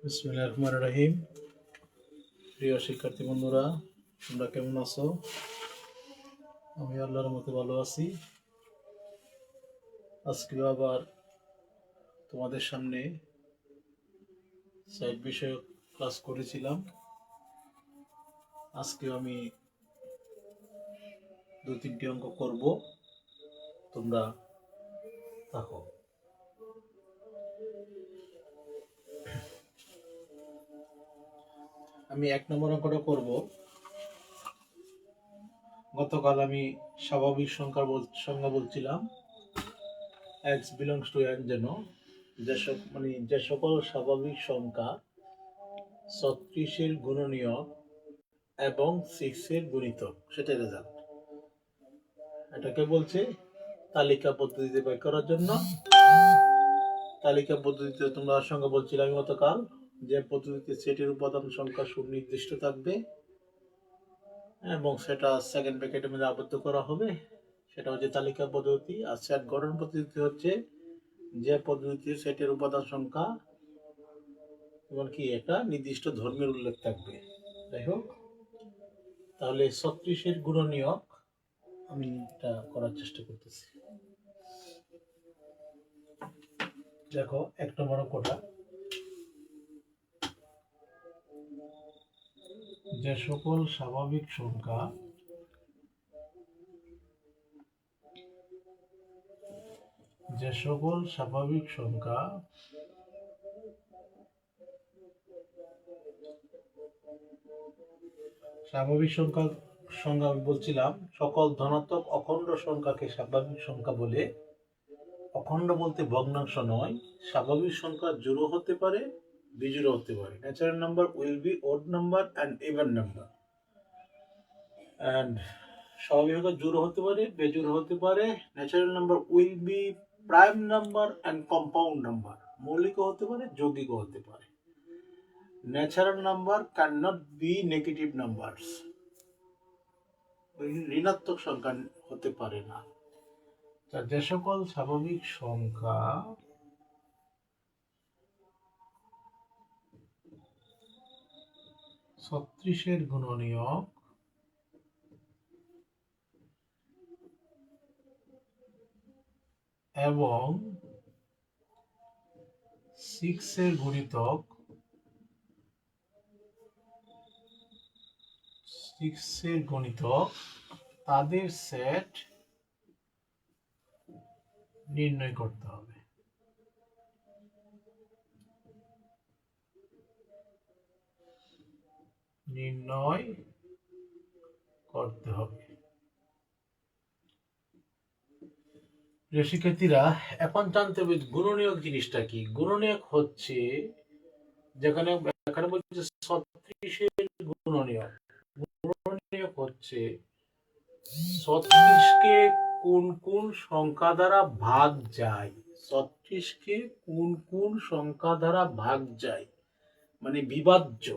বিসমিল্লাহির রহমানির রহিম। প্রিয় শিক্ষার্থী বন্ধুরা, তোমরা কেমন আছো? আমি আল্লাহর মতে ভালো আছি। আজকে আবার তোমাদের সামনে সাইড বিষয়ক ক্লাস করেছিলাম। আজকে আমি 2-3টি অঙ্ক করব, তোমরা থাকো। আমি 1 নম্বর অঙ্কটা করব। গতকাল আমি স্বাভাবিক সংখ্যা বলছিলাম x belongs to n, যেন যে সকল স্বাভাবিক সংখ্যা 36-এর গুণনীয়ক এবং 6-এর গুণিতক, সেটাই রেজাল্ট। এটাকে বলছে তালিকা পদ্ধতিতে বের করার জন্য। তালিকা পদ্ধতিতে তোমরা সংখ্যা বলছিলাম গতকাল, যে পদ্ধতিতে সেটের উপাদান সংখ্যা সুনির্দিষ্ট থাকবে এবং সেটা সেকেন্ড ব্র্যাকেটের মধ্যে আবদ্ধ করা হবে, সেটা হচ্ছে তালিকা পদ্ধতি। আর সেট গঠন পদ্ধতি হচ্ছে যে পদ্ধতিতে সেটের উপাদান সংখ্যা এমনকি একটা নির্দিষ্ট ধর্মের উল্লেখ থাকবে। যাই হোক, তাহলে 36-এর গুণনীয়ক আমি এটা করার চেষ্টা করতেছি। দেখো, 1 নম্বর অঙ্কটা, যে সকল স্বাভাবিক সংখ্যা সংখ্যা আমি বলছিলাম সকল ধনাত্মক অখণ্ড সংখ্যাকে স্বাভাবিক সংখ্যা বলে। অখণ্ড বলতে ভগ্নাংশ নয়। স্বাভাবিক সংখ্যা জোড় হতে পারে, বিজোড় হতে পারে। Natural number will be odd number and even number. And স্বাভাবিক সংখ্যা জোড় হতে পারে, বেজোড় হতে পারে। Natural number will be prime number and compound number. মৌলিক হতে পারে, যৌগিক হতে পারে। Natural number can not be negative numbers. ঋণাত্মক সংখ্যা হতে পারে না। যে সকল স্বাভাবিক সংখ্যা ছত্রিশের গুণনীয়ক এবং 6-এর গুণিতক তাদের সেট নির্ণয় করতে হবে। প্রিয় শিক্ষার্থীরা, এখন জানতে হবে গুণনীয়ক জিনিসটা কি। গুণনীয়ক হচ্ছে যেখানে এখানে বলছে 36-এর গুণনীয়ক। গুণনীয়ক হচ্ছে 36-কে কোন কোন সংখ্যা দ্বারা ভাগ যায়। 36-কে কোন কোন সংখ্যা দ্বারা ভাগ যায় মানে বিভাজ্য।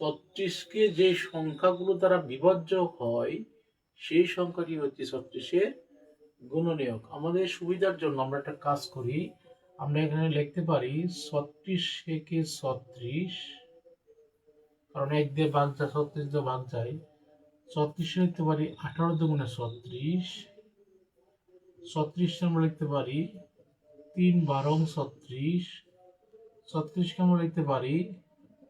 36-কে যে সংখ্যাগুলো দ্বারা বিভাজ্য হয় সেই সংখ্যাটি হচ্ছে 36-এর গুণনীয়ক। আমাদের সুবিধার জন্য আমরা একটা কাজ করি, আমরা এখানে লিখতে পারি 36 একে 36, কারণ 1 দিয়ে ভাগ যায়, 36 দিয়ে ভাগ যায়। 36 লিখতে পারি 18 দুগুণে 36। 36 আমরা লিখতে পারি 3 12 36। 36 আমরা লিখতে পারি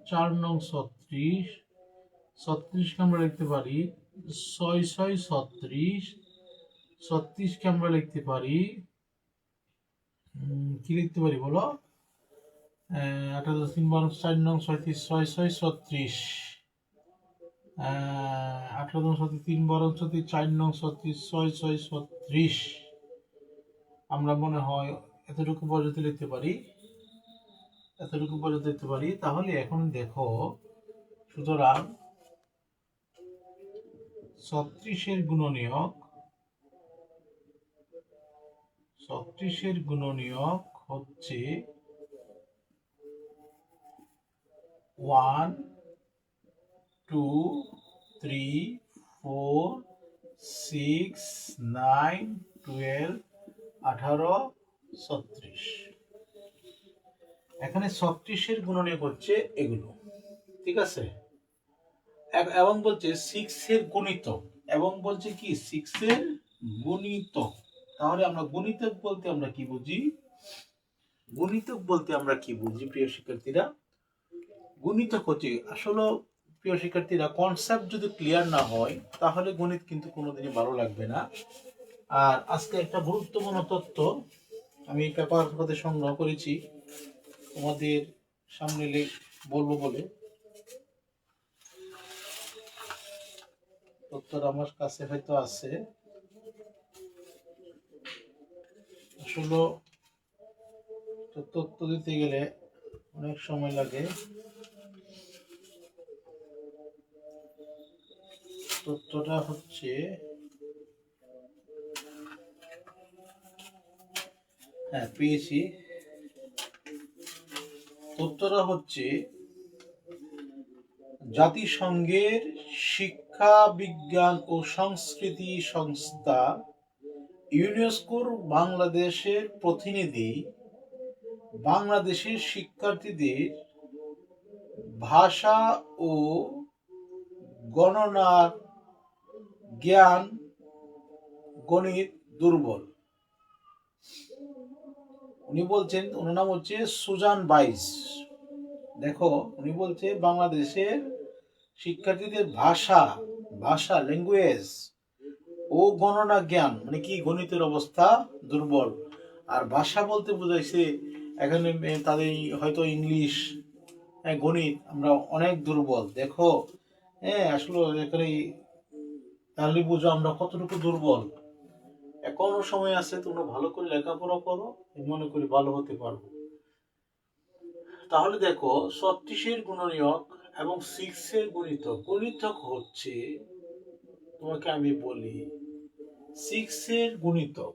4 9 36। 36 আমরা লিখতে পারি 6 6 36। 36 আমরা লিখতে পারি কি লিখতে পারি বলো? 18 3 12 4 9 36 6 6 36। 18 36 3 12 36 4 9 36 6 6 36। আমরা মনে হয় এতটুকু পর্যন্ত লিখতে পারি। তাহলে এখন দেখো, সুতরাং 36-এর গুণনীয়ক হচ্ছে 1 2 3 4 6 9 12 18 36। এখানে 36-এর গুণনীয়ক হচ্ছে এগুলো, ঠিক আছে। এবং বলছে 6-এর গুণিতক, এবং বলছে কি 6-এর গুণিতক। তাহলে আমরা গুণিতক বলতে আমরা কি বুঝি? গুণিতক বলতে আমরা কি বুঝি প্রিয় শিক্ষার্থীরা? গুণিতক হচ্ছে আসলে প্রিয় শিক্ষার্থীরা, কনসেপ্ট যদি ক্লিয়ার না হয় তাহলে গণিত কিন্তু কোনোদিনই ভালো লাগবে না। আর আজকে একটা গুরুত্বপূর্ণ তথ্য আমি পেপার হতে সংগ্রহ করেছি, তোমাদের সামনে বলবো বলে। তথ্যটা আমার কাছে হয়তো আছে, আসলে তথ্য দিতে গেলে অনেক সময় লাগে। তথ্যটা হচ্ছে, হ্যাঁ পেয়েছি, তথ্যটা হচ্ছে জাতিসংঘের শিক্ষা বিজ্ঞান ও সংস্কৃতি সংস্থা ইউনেস্কোর বাংলাদেশের প্রতিনিধি বাংলাদেশের শিক্ষার্থীদের ভাষা ও গণনার জ্ঞান গণিত দুর্বল। উনি বলছেন, ওনার নাম হচ্ছে সুজান বাইস। দেখো উনি বলছে বাংলাদেশের শিক্ষার্থীদের ভাষা ল্যাঙ্গুয়েজ ও গণনা জ্ঞান মানে কি গণিতের অবস্থা দুর্বল। আর ভাষা বলতে বোঝাইছে এখানে তাদের হয়তো ইংলিশ, গণিত আমরা অনেক দুর্বল। দেখো আসলে এখানে তাহলে বুঝো আমরা কতটুকু দুর্বল। এখনো সময় আছে, তোমরা ভালো করে লেখাপড়া করো, মনে করি ভালো হতে পারবো। তাহলে দেখো 36-এর গুণনীয়ক এবং 6-এর গুণিতক। গুণিতক হচ্ছে, তোমাকে আমি বলি 6-এর গুণিতক,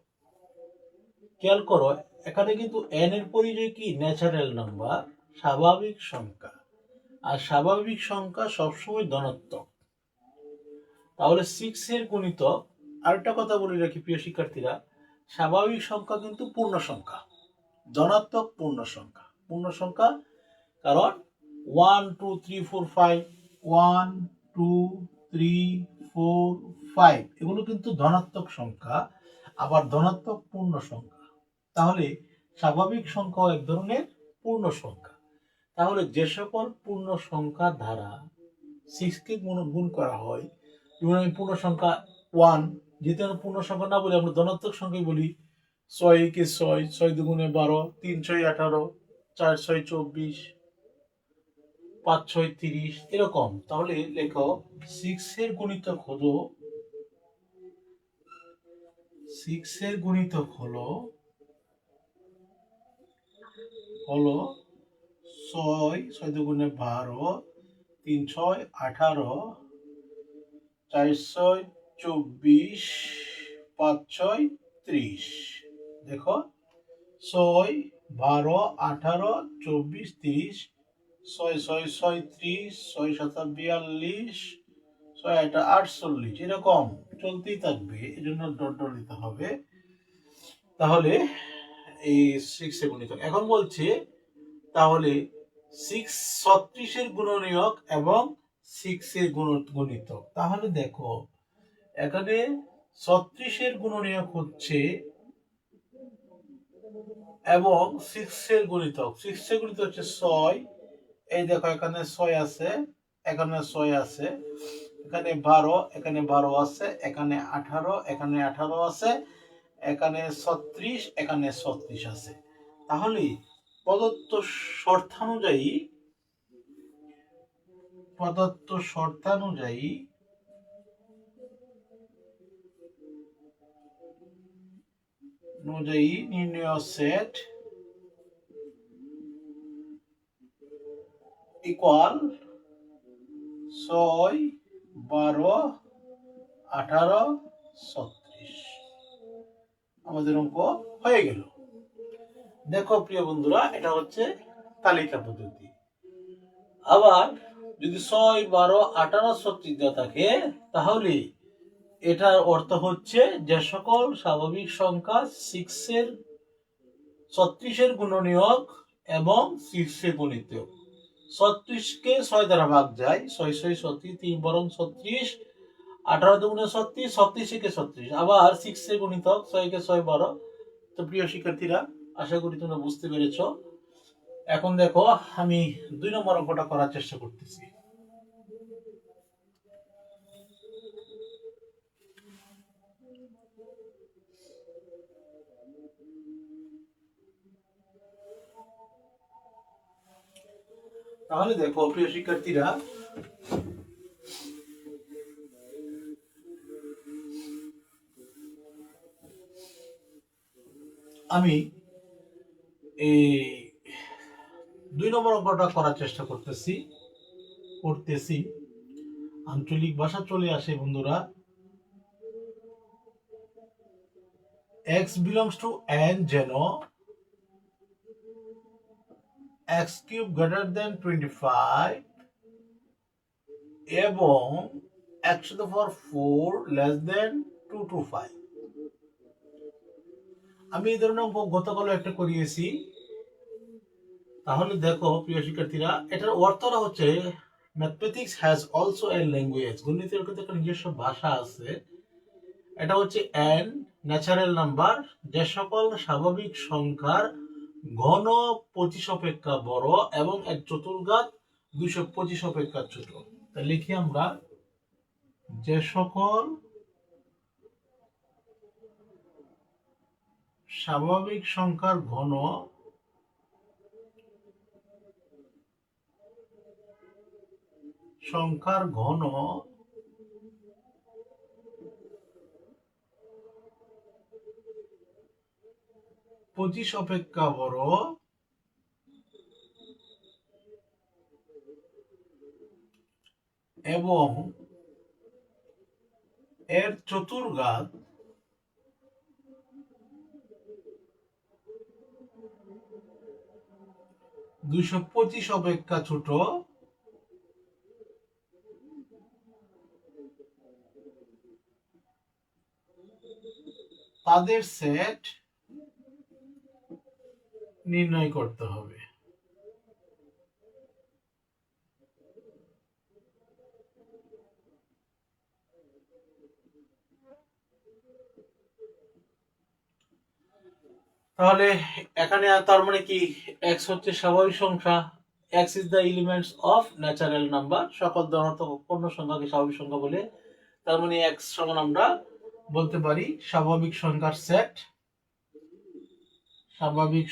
খেয়াল করো এখানে কিন্তু n এর পরিচয় কি? ন্যাচারাল নাম্বার, স্বাভাবিক সংখ্যা। আর স্বাভাবিক সংখ্যা সবসময় ধনাত্মক। তাহলে 6-এর গুণিতক, আরেকটা কথা বলে রাখি প্রিয় শিক্ষার্থীরা, স্বাভাবিক সংখ্যা কিন্তু পূর্ণ সংখ্যা, ধনাত্মক পূর্ণ সংখ্যা। পূর্ণ সংখ্যা কারণ 1 2 3 4 5 1 2 3 4 5 এগুলো কিন্তু ধনাত্মক সংখ্যা, আবার ধনাত্মক পূর্ণ সংখ্যা। তাহলে স্বাভাবিক সংখ্যাও এক ধরনের পূর্ণ সংখ্যা। তাহলে যে সকল পূর্ণ সংখ্যা দ্বারা 6কে গুণ করা হয়, যেমন আমি পূর্ণ সংখ্যা 1, যেহেতু আমরা পূর্ণ সংখ্যা না বলি আমরা ধনাত্মক সংখ্যাই বলি, 6 কে 6, 6 দুগুণে 12, 3 6 18, 4 6 24, 5 6 30 এরকম। তাহলে লেখো 6-এর গুণিতক হলো, 6-এর গুণিতক হলো 6, 6 দুগুণে 12, 3 6 18, 4 6 24, 5 6 30। দেখো 6 12 18 24 30, 6 6 36, 6 7 42, 6 8 48 এরকম চলতেই থাকবে, এই জন্য ডট ডট দিতে হবে। তাহলে এই 6-এর গুণিতক। এখন বলছে তাহলে 36-এর গুণনীয়ক এবং 6-এর গুণিতক। তাহলে দেখো এখানে 36-এর গুণনীয়ক হচ্ছে এবং 6-এর গুণিতক, 6-এর গুণিতক হচ্ছে 6। এই দেখো এখানে 6 আছে, এখানে 6 আছে, এখানে 12, এখানে 12 আছে, এখানে 18, এখানে 18 আছে, এখানে 36, এখানে 36 আছে। তাহলে প্রদত্ত শর্তানুযায়ী নির্ণয় সেট ইকুয়াল 6 12 18 36। আমাদের অঙ্ক হয়ে গেল। দেখো প্রিয় বন্ধুরা, এটা হচ্ছে তালিকা পদ্ধতি। আবার যদি 6 12 18 36 দেওয়া থাকে তাহলে এটার অর্থ হচ্ছে যে সকল স্বাভাবিক সংখ্যা 36-এর গুণনীয়ক এবং 6 গুণিত। 36কে 6 দ্বারা ভাগ যায়, 6 6 36, 3 বরং 36, 18 দুগুণে 36, 36 একে 36, আবার 6 গুণিতক 6 কে 6 12। তো প্রিয় শিক্ষার্থীরা, আশা করি তোমরা বুঝতে পেরেছো। এখন দেখো আমি 2 নম্বর অঙ্কটা করার চেষ্টা করতেছি। তাহলে দেখো প্রিয় শিক্ষার্থীরা, আমি এই 2 নম্বর অঙ্কটা করার চেষ্টা করতেছি। আঞ্চলিক ভাষা চলে আসে বন্ধুরা। x belongs to n যেন x cube greater than 25 এবং x to the power 4 less than 225। আমি এই ধরনের অঙ্ক গতকাল একটা করিয়েছি। তাহলে দেখো প্রিয় শিক্ষার্থীরা, এটার অর্থটা হচ্ছে mathematics has also a language, গণিতের কিন্তু একটা নিজস্ব ভাষা আছে। এটা হচ্ছে n ন্যাচারাল নাম্বার, যে সকল স্বাভাবিক সংখ্যার ঘন 25 অপেক্ষা বড় এবং এক চতুর্ঘাত 225 অপেক্ষা ছোট। তা লিখি আমরা, যে সকল স্বাভাবিক সংখ্যার ঘন 25 অপেক্ষা বড় এবং এর চতুর্ঘাত 225 অপেক্ষা ছোট তাদের সেট নির্ণয় করতে হবে। তাহলে এখানে তার মানে কি, x হচ্ছে স্বাভাবিক সংখ্যা, x is the elements of natural number, সকল ধনাত্মক পূর্ণ সংখ্যাকে স্বাভাবিক সংখ্যা বলে। তার মানে x সমান আমরা বলতে পারি স্বাভাবিক সংখ্যার সেট। স্বাভাবিক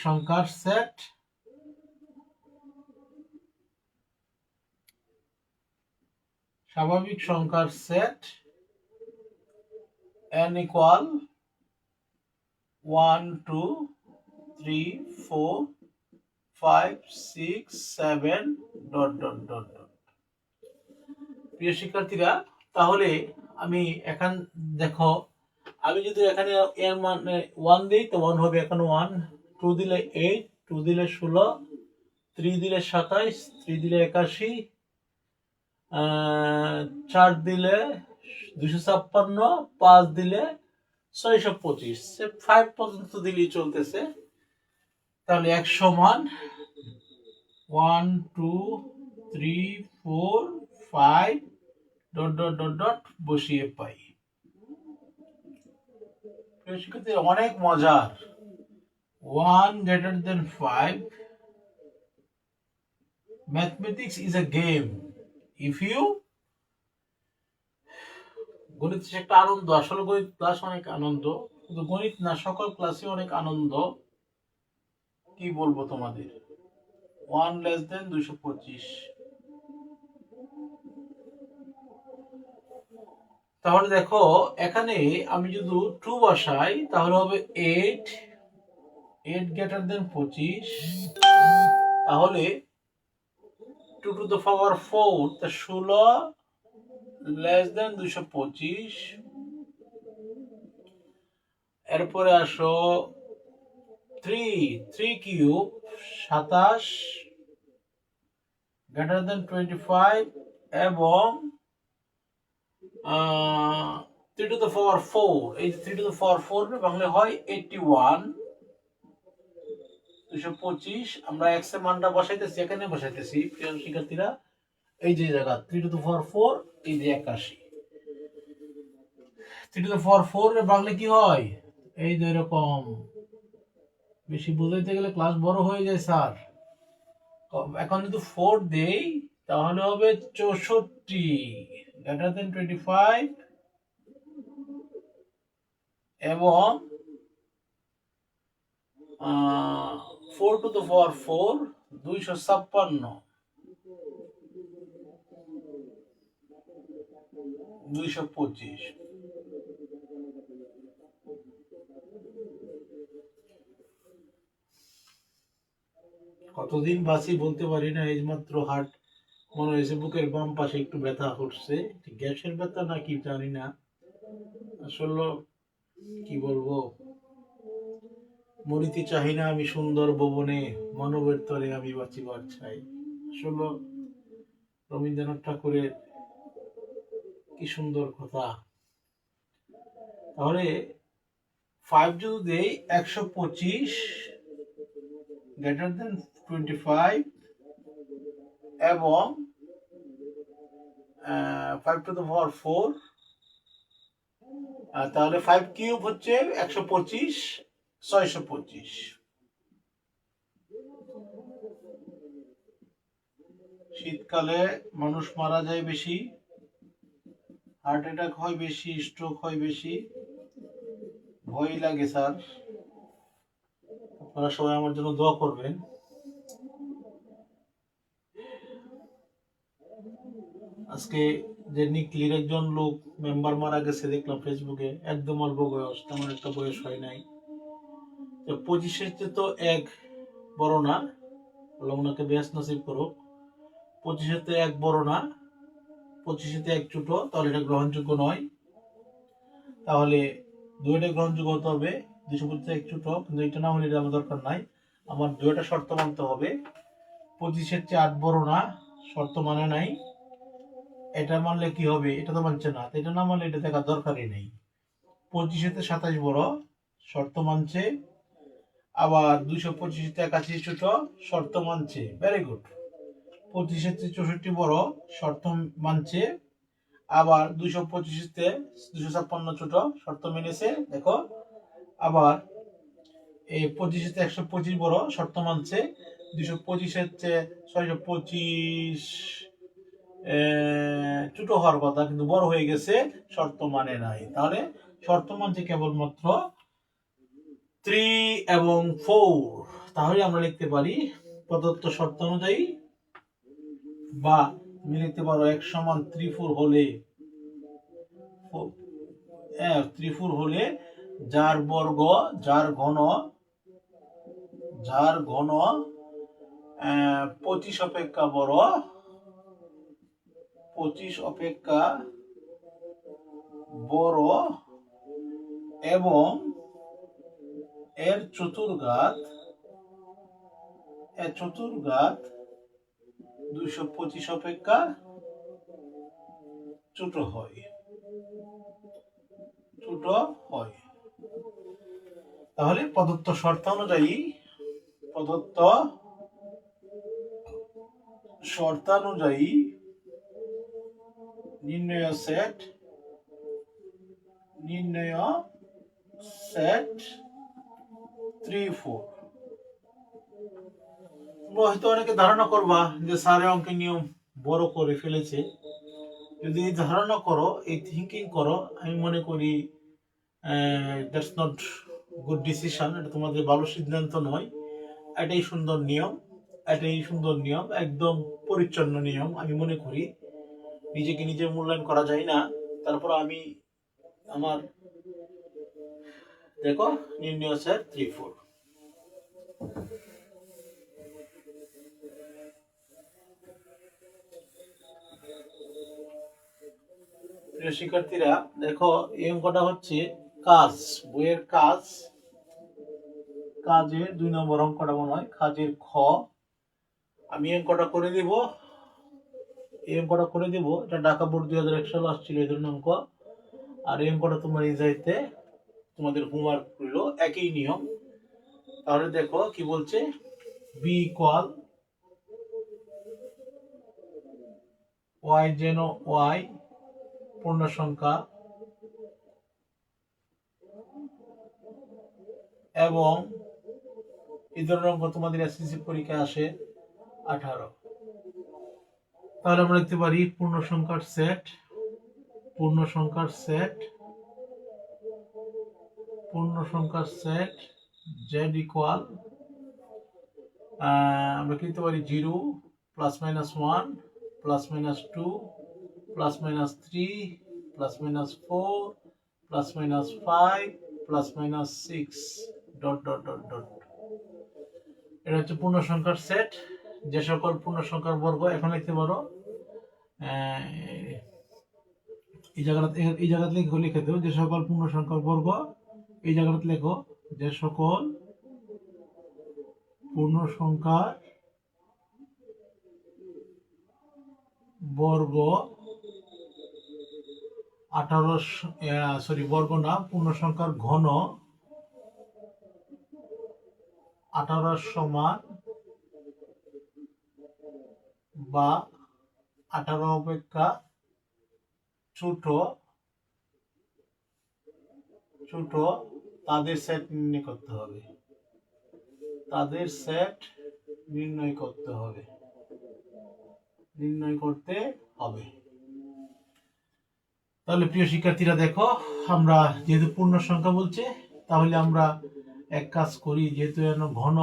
সংখ্যার set n equal 1 2 3 4 5 6 7 dot dot dot dot. প্রিয় শিক্ষার্থীরা, তাহলে আমি এখন দেখো, আমি যদি এখানে এর মানে 1 দিই তো 1 হবে এখানে 1, 2 দিলে 8, 2 দিলে 16, 3 দিলে 27, 3 দিলে 81, 4 দিলে 256, 5 দিলে 625, 5 পর্যন্ত দিলেই চলতেছে। তাহলে এক সমান 1 2 3 4 5 ডট ডট ডট ডট বসিয়ে পাই। অনেক মজার। 1 greater than 5, mathematics is a game. If you, গণিত একটা আনন্দ, আসলে গণিত ক্লাস অনেক আনন্দ, কিন্তু গণিত না, সকল ক্লাসে অনেক আনন্দ। কি বলবো তোমাদের, 1 less than 225। তাহলে দেখো এখানে আমি যদি 2 বসাই তাহলে হবে 8 greater than 25, তাহলে 2 to the power 4, তা 16 less than 225। এরপরে আসো 3 কিউব 27 greater than 25 এবং 3 to the power 4, এই 3 to the power 4 বাংলা হয় 81, 225 আমরা x এর মানটা বসাইতেছি, এখানে বসাইতেছি প্রিয় শিক্ষার্থীরা। এই যে জায়গা 3 টু দি পাওয়ার 4, এই যে 81। 3 টু দি পাওয়ার 4 এর বাংলা কি হয়? এই যে এরকম। বেশি বুঝাইতে গেলে ক্লাস বড় হয়ে যায় স্যার। এখন যদি 4 দেই তাহলে হবে 64 গ্রেটার দেন 25 এবং 4 টু দি পাওয়ার 4 256 225। কতদিন বাঁচি বলতে পারি না, এই মাত্র হার্ট মনে হয়েছে বুকের বাম পাশে একটু ব্যথা করছে, গ্যাসের ব্যথা না কি জানি না, আসলে কি বলবো। মরিতে চাহি না আমি সুন্দর ভুবনে, মানবের তরে আমি বাঁচিবার চাই। আসলে রবীন্দ্রনাথ ঠাকুরের কি সুন্দর কথা। তাহলে 5 যদি দেই 125 গ্রেটার দেন 25 এবং 5 টু দি পাওয়ার 4, তাহলে 5 কিউব হচ্ছে 125, 625। শীতকালে মানুষ মারা যায় বেশি, হার্ট অ্যাটাক হয় বেশি, স্ট্রোক হয় বেশি, ভয় লাগে স্যার। আপনারা সবাই আমার জন্য দোয়া করবেন। আজকে যে নিকলির একজন লোক মেম্বার মারা গেছে দেখলাম ফেসবুকে, একদম অল্প বয়স, তেমন একটা বয়স হয় নাই। 25-এর তো এক বড় না, ওনাকে বেশ নসিব করুক। 25-এর এক বড় না, 25-এর এক ছোট, তাহলে এটা গ্রহণযোগ্য নয়। তাহলে দুইটা গ্রহণযোগ্য হতে হবে, 225 এক ছোট, কিন্তু এটা না হলে এটা আমার দরকার নাই। আমার দুইটা শর্ত মানতে হবে। 25-এর 8 বড় না, শর্ত মানে নাই। এটা মানলে কি হবে? এটা তো মানছে না, এটা না মানলে এটা দেখার দরকারই নেই। 25-এর 27 বড়, শর্ত মানছে। আবার 225-এর 81 ছোট, শর্ত মানছে। Very good. 25-এর 64 বড়, শর্ত মানছে। আবার 225-এর 256 ছোট, শর্ত মেনেছে। দেখো, আবার এই 25-এর 125 বড়, শর্ত মানছে। 225-এর 625 ছোট হওয়ার কথা, কিন্তু বড় হয়ে গেছে, শর্ত মানে নাই। তাহলে শর্ত মানছে কেবলমাত্র 3 এবং 4। তাহলে আমরা লিখতে পারি প্রদত্ত শর্ত অনুযায়ী, বা তুমি লিখতে পারো x সমান 3 4 হলে 3 4 হলে যার বর্গ যার ঘন 25 অপেক্ষা বড়, 25 অপেক্ষা বড় এবং এর চতুর্ঘাত 225 অপেক্ষা ছোট হয়। তাহলে প্রদত্ত শর্ত অনুযায়ী নির্ণয় সেট 3 4। হয়তো অনেকে ধারণা করবা যে স্যারের অঙ্কের নিয়ম বড় করে ফেলেছে। যদি এই ধারণা করো, এই থিঙ্কিং করো, আমি মনে করি দ্যাটস নট গুড ডিসিশন। এটা তোমাদের ভালো সিদ্ধান্ত নয়। এটাই সুন্দর নিয়ম, একদম পরিচ্ছন্ন নিয়ম। আমি মনে করি নিজেকে নিজে মূল্যায়ন করা যায় না, তারপর আমি আমার দেখো নির্ণয় স্যার 3 4। প্রিয় শিক্ষার্থীরা দেখো, এই অঙ্কটা হচ্ছে বইয়ের কাজের 2 নম্বর অঙ্কটা মনে হয়, কাজের খ। আমি অঙ্কটা করে দেব। এটা ঢাকা বোর্ড 2001 সালে আসছিল এই ধরনের অঙ্ক। আর এই অঙ্কটা তোমার ইংরেজিতে তোমাদের হোমওয়ার্ক রইল, একই নিয়ম। তাহলে দেখো কি বলছে, বি ইকুয়াল ওয়াই যেন ওয়াই পূর্ণ সংখ্যা এবং এই ধরনের অঙ্ক তোমাদের এসএসসি পরীক্ষায় আসে 18। তাহলে আমরা লিখতে পারি পূর্ণ সংখ্যার সেট, পূর্ণ সংখ্যার সেট, পূর্ণ সংখ্যার সেট জেড ইকুয়াল আমরা লিখতে পারি 0 plus minus 1 plus minus 2 plus minus 3 plus minus 4 plus minus 5 plus minus 6 dot dot dot dot. এটা হচ্ছে পূর্ণ সংখ্যার সেট। যে সকল পূর্ণ সংখ্যার বর্গ এখন লিখতে পারো এই জায়গাতে লিখে দেবো যে সকল পূর্ণ সংখ্যার বর্গ, এই জায়গাতে লেখো যে সকল পূর্ণ সংখ্যার বর্গ 18 বর্গ না, পূর্ণ সংখ্যার ঘন 18 সমান বা 18 অপেক্ষা ছোট ছোট তাদের সেট নির্ণয় করতে হবে, তাদের সেট নির্ণয় করতে হবে, নির্ণয় করতে হবে। তাহলে প্রিয় শিক্ষার্থীরা দেখো, আমরা যেহেতু পূর্ণ সংখ্যা বলছে তাহলে আমরা এক কাজ করি, যেহেতু ঘন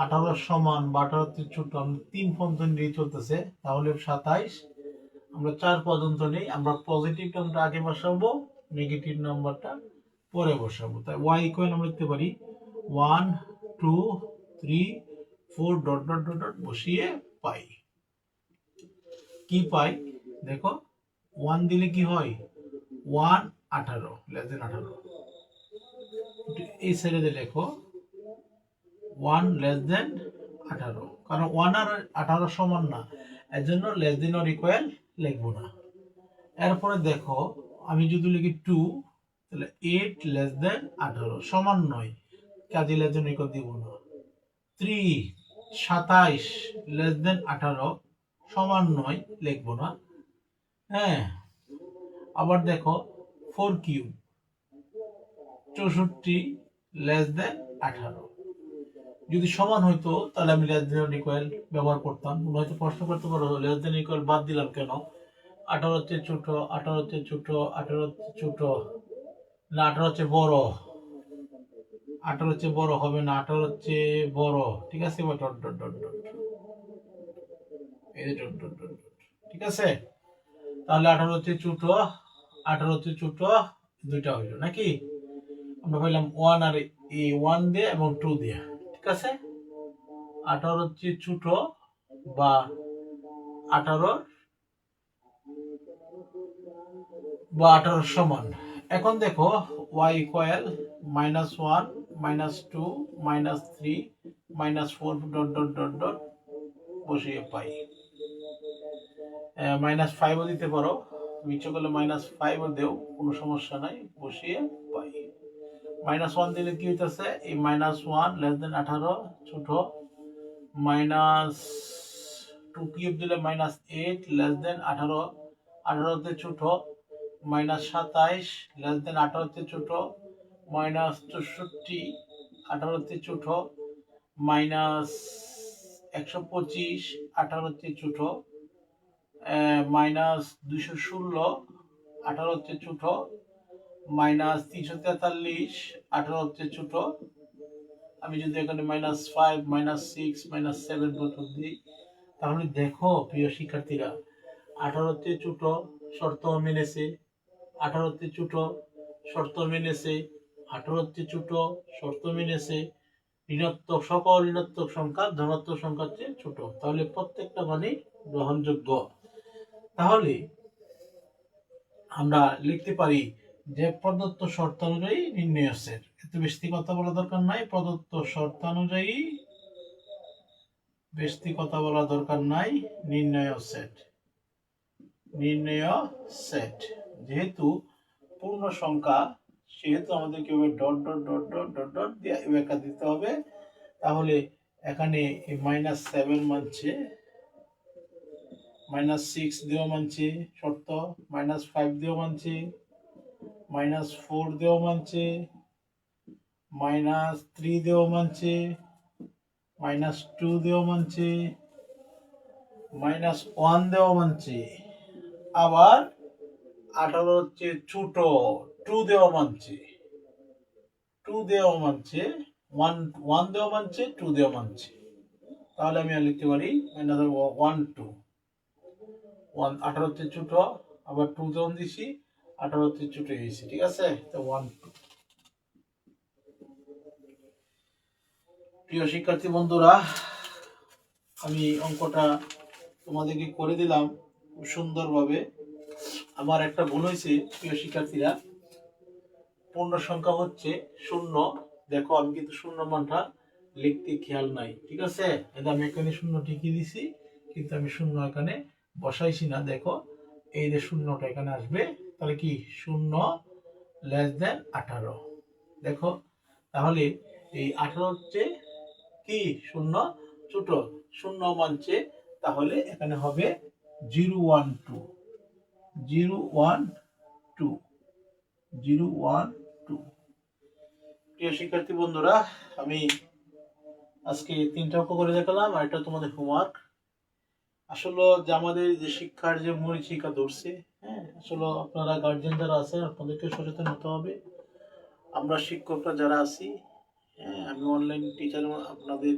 18 সমান বা 18 ছোট, আমরা 3 পর্যন্ত নিয়ে চলতেছে, তাহলে 27 আমরা 4 পর্যন্ত নেই। আমরা পজিটিভ নাম্বারটা আগে বসাবো, নেগেটিভ নাম্বারটা পরে বসাবো। তাই y ইকুয়াল আমরা লিখতে পারি 1 2 3 4 ডট ডট ডট ডট বসিয়ে পাই। কি পাই দেখো, 1 দিলে কি হয় 1 18 লেস দেন 18, এই সাইডে লেখো 1 লেস দেন 18, কারণ 1 আর 18 সমান না, এর জন্য লেস দেন অর ইকুয়াল লিখবো না। এরপরে দেখো আমি যদি লিখি 2 তাহলে 8 লেস দেন 18 সমান নয়, কাজে লেস দেন ইকুয়াল দিব না। 3 27 লেস দেন 18 সমান নয়, লিখবো না। হ্যাঁ, আবার দেখো 4 কিউব 64 লেস দেন 18, যদি সমান হইতো তাহলে আমি লেস দেন ইকুয়াল ব্যবহার করতাম। হয়তো প্রশ্ন করতে পারো লেস দেন ইকুয়াল বাদ দিলাম কেন, 18 হচ্ছে ছোট, 18 হচ্ছে ছোট, 18 হচ্ছে ছোট না, 18 হচ্ছে বড়, 18 হচ্ছে বড় হবে না, 18 হচ্ছে বড়, ঠিক আছে, বা ডট ডট ডট ডট, এই যে ডট ডট ডট, ঠিক আছে। তাহলে 18 হচ্ছে ছোট, 18 হচ্ছে ছোট, দুইটা হইলো নাকি, আমরা পাইলাম 1 আর এই 1 দিয়ে এবং 2 দিয়ে, ঠিক আছে। 18 হচ্ছে ছোট বা 18 বা 18 সমান। এখন দেখো y equal -1 -2 -3 -4 dot dot dot dot বসিয়ে পাই। -5ও দিতে পারো, নিচে করলে -5ও দেও, কোনো সমস্যা নাই, বসিয়ে পাই। -1 দিলে কি হইতেছে, এই -1 লেস দেন 18 ছোট, -2 কিউব দিলে -8 লেস দেন 18 18 তে ছোট, -27 লেস দেন 18 তে ছোট, -64 18 তে ছোট, -125 18 তে ছোট, -216 18 তে ছোট, -343 18 তে ছোট। আমি যদি এখানে -5 -6 -7 বছর দিই, তাহলে দেখো প্রিয় শিক্ষার্থীরা, 18 তে ছোট শর্ত মেনেছে, 18 তে ছোট শর্ত মেনেছে, 18 তে ছোট শর্ত মেনেছে, ঋণাত্মক সকল ঋণাত্মক সংখ্যা ধনাত্মক সংখ্যার চেয়ে ছোট, তাহলে প্রত্যেকটা মানই গ্রহণযোগ্য। তাহলে আমরা লিখতে পারি যে প্রদত্ত শর্ত অনুযায়ী নির্ণয় সেট, এত বেশি কথা বলা দরকার নাই, প্রদত্ত শর্ত অনুযায়ী বেশি কথা বলা দরকার নাই, নির্ণয় সেট, নির্ণয় সেট। যেহেতু পূর্ণ সংখ্যা সেহেতু আমাদেরকে dot dot dot dot dot dot দিয়ে ব্যাখ্যা দিতে হবে। তাহলে এখানে -7 মানছে, -6 দিয়েও মানছে শর্ত, -5 দিয়েও মানছে, -4 দিয়েও মানছে, -3 দিয়েও মানছে, -2 দিয়েও মানছে, -1 দিয়েও মানছে। আবার 18 হচ্ছে ছোট, 2 দিয়েও মানছে, 2 দিয়েও মানছে, 1 দিয়েও মানছে, 2 দিয়েও মানছে। তাহলে আমি লিখতে পারি -1 2 1 18 হচ্ছে ছোট, আবার 2 যখন দিছি 18 হচ্ছে ছোট হয়েছে, ঠিক আছে? তো 1 2। প্রিয় শিক্ষার্থী বন্ধুরা, আমি অঙ্কটা তোমাদেরকে করে দিলাম খুব সুন্দরভাবে। আমার একটা ভুল হয়েছে প্রিয় শিক্ষার্থীরা, পূর্ণ সংখ্যা হচ্ছে 0। দেখো আমি কিন্তু 0 মানটা লিখতে খেয়াল নাই, ঠিক আছে? আমি এখানে 0 ঠিকই দিছি, কিন্তু আমি 0 এখানে বসাইছি না। দেখো এই যে 0টা এখানে আসবে, তাহলে কি 0 <18। দেখো তাহলে এই 18 হচ্ছে কি 0 ছোট, 0 মানছে, তাহলে এখানে হবে 0 1 2 0 1 2 0 1 2। প্রিয় শিক্ষার্থী বন্ধুরা, আমি আজকে 3টা অঙ্ক করে দেখালাম, আর এটা তোমাদের হোমওয়ার্ক। আসলে যে আমাদের যে শিক্ষার যে মরীচিকা ধরছে, হ্যাঁ, আসলে আপনারা গার্জেন যারা আছেন আপনাদেরকে সচেতন হতে হবে। আমরা শিক্ষকরা যারা আছি, হ্যাঁ, আমি অনলাইন টিচার, আপনাদের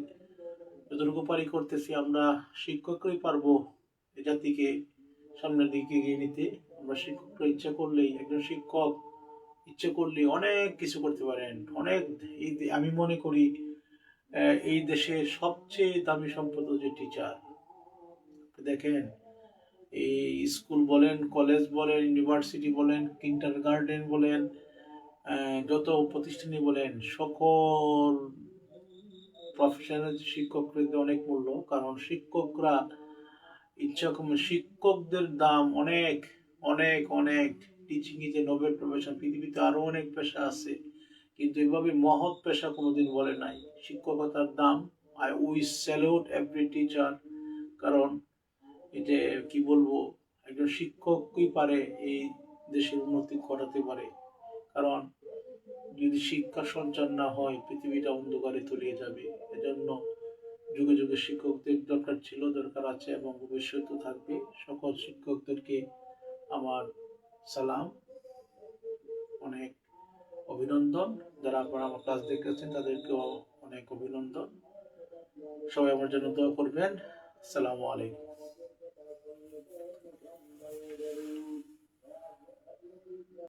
যতটুকু পারি করতেছি। আমরা শিক্ষকরাই পারবো এই জাতিকে সামনের দিকে এগিয়ে নিতে। আমরা শিক্ষকরা ইচ্ছা করলেই, একজন শিক্ষক ইচ্ছে করলে অনেক কিছু করতে পারেন। অনেক, আমি মনে করি এই দেশের সবচেয়ে দামি সম্পদ হচ্ছে টিচার। দেখেন, এই স্কুল বলেন, কলেজ বলেন, ইউনিভার্সিটি বলেন, কিন্ডার গার্ডেন বলেন, যত প্রতিষ্ঠানই বলেন, সকল প্রফেশনাল শিক্ষকদের অনেক মূল্য। কারণ শিক্ষকরা ইচ্ছা কমে, শিক্ষকদের দাম অনেক অনেক অনেক। Teaching is a noble profession. পৃথিবীতে আরো অনেক পেশা আছে, কিন্তু এভাবে মহৎ পেশা কোনোদিন বলে নাই শিক্ষকতার দাম। I we salute every teacher. কারণ এই যে কি বলবো, একজন শিক্ষকই পারে এই দেশের উন্নতি ঘটাতে পারে। কারণ যদি শিক্ষা সঞ্চার না হয়, পৃথিবীটা অন্ধকারে তলিয়ে যাবে। এজন্য যুগে যুগে শিক্ষকদের দরকার ছিল, দরকার আছে, এবং ভবিষ্যতেও থাকবে। সকল শিক্ষকদেরকে আমার সালাম, অনেক অভিনন্দন। যারা আপনারা আমার ক্লাস দেখেছেন তাদেরকেও অনেক অভিনন্দন। সবাই আমার জন্য দোয়া করবেন। আসসালামু আলাইকুম।